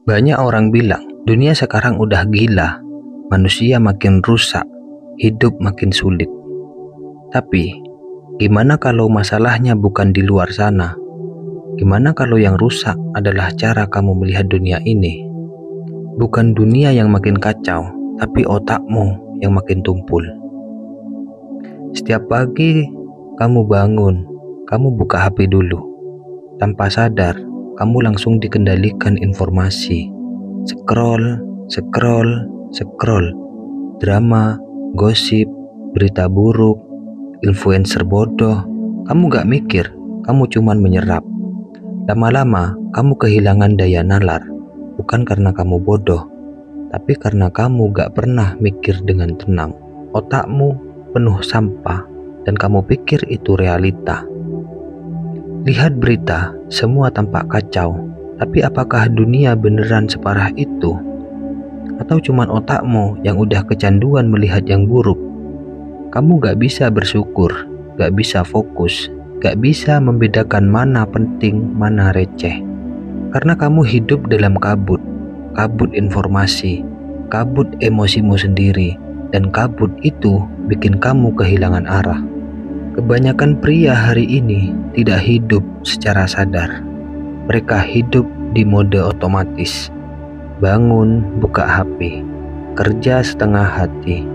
Banyak orang bilang dunia sekarang udah gila, manusia makin rusak, hidup makin sulit. Tapi, gimana kalau masalahnya bukan di luar sana? Gimana kalau yang rusak adalah cara kamu melihat dunia ini? Bukan dunia yang makin kacau, tapi otakmu yang makin tumpul. Setiap pagi kamu bangun, kamu buka HP dulu. Tanpa sadar, kamu langsung dikendalikan informasi. Scroll, drama, gosip, berita buruk, influencer bodoh. Kamu gak mikir, kamu cuman menyerap. Lama-lama, kamu kehilangan daya nalar. Bukan karena kamu bodoh, tapi karena kamu gak pernah mikir dengan tenang. Otakmu penuh sampah, dan kamu pikir itu realita. Lihat berita, semua tampak kacau. Tapi apakah dunia beneran separah itu? Atau cuman otakmu yang udah kecanduan melihat yang buruk? Kamu gak bisa bersyukur, gak bisa fokus, gak bisa membedakan mana penting, mana receh. Karena kamu hidup dalam kabut informasi, kabut emosimu sendiri, dan kabut itu bikin kamu kehilangan arah. Kebanyakan pria hari ini tidak hidup secara sadar. Mereka hidup di mode otomatis. Bangun, buka HP, kerja setengah hati,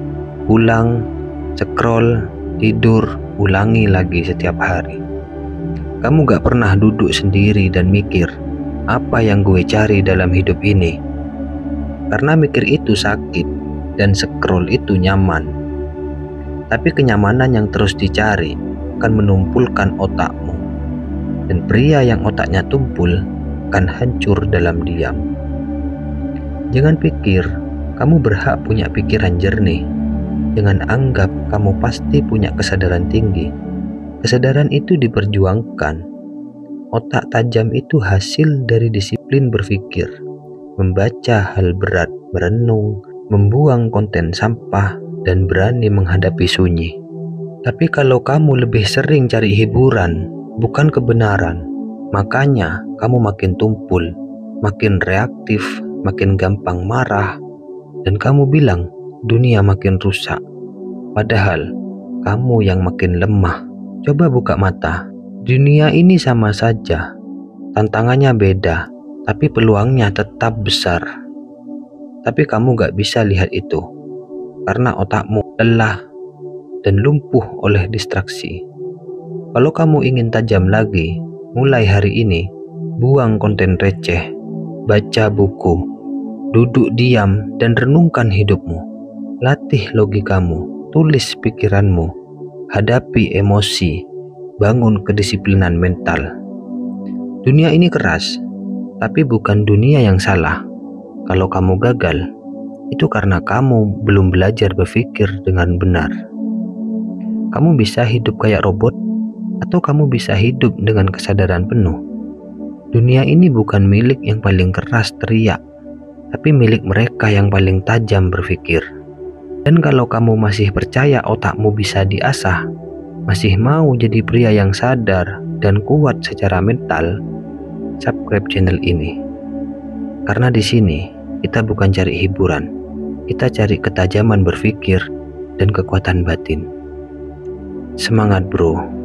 pulang, scroll, tidur, ulangi lagi setiap hari. Kamu gak pernah duduk sendiri dan mikir, apa yang gue cari dalam hidup ini? Karena mikir itu sakit dan scroll itu nyaman. Tapi kenyamanan yang terus dicari akan menumpulkan otakmu. Dan pria yang otaknya tumpul akan hancur dalam diam. Jangan pikir kamu berhak punya pikiran jernih. Jangan anggap kamu pasti punya kesadaran tinggi. Kesadaran itu diperjuangkan. Otak tajam itu hasil dari disiplin berpikir, membaca hal berat, merenung, membuang konten sampah, dan berani menghadapi sunyi. Tapi kalau kamu lebih sering cari hiburan, bukan kebenaran, makanya kamu makin tumpul, makin reaktif, makin gampang marah, dan kamu bilang dunia makin rusak. Padahal kamu yang makin lemah. Coba buka mata. Dunia ini sama saja. Tantangannya beda, tapi peluangnya tetap besar. Tapi kamu gak bisa lihat itu, karena otakmu lelah dan lumpuh oleh distraksi. Kalau kamu ingin tajam lagi, mulai hari ini, buang konten receh, baca buku, duduk diam dan renungkan hidupmu. Latih logikamu, tulis pikiranmu, hadapi emosi, bangun kedisiplinan mental. Dunia ini keras, tapi bukan dunia yang salah. Kalau kamu gagal, itu karena kamu belum belajar berpikir dengan benar. Kamu bisa hidup kayak robot, atau kamu bisa hidup dengan kesadaran penuh. Dunia ini bukan milik yang paling keras teriak, tapi milik mereka yang paling tajam berpikir. Dan kalau kamu masih percaya otakmu bisa diasah, masih mau jadi pria yang sadar dan kuat secara mental, subscribe channel ini. Karena di sini kita bukan cari hiburan, kita cari ketajaman berpikir dan kekuatan batin. Semangat bro.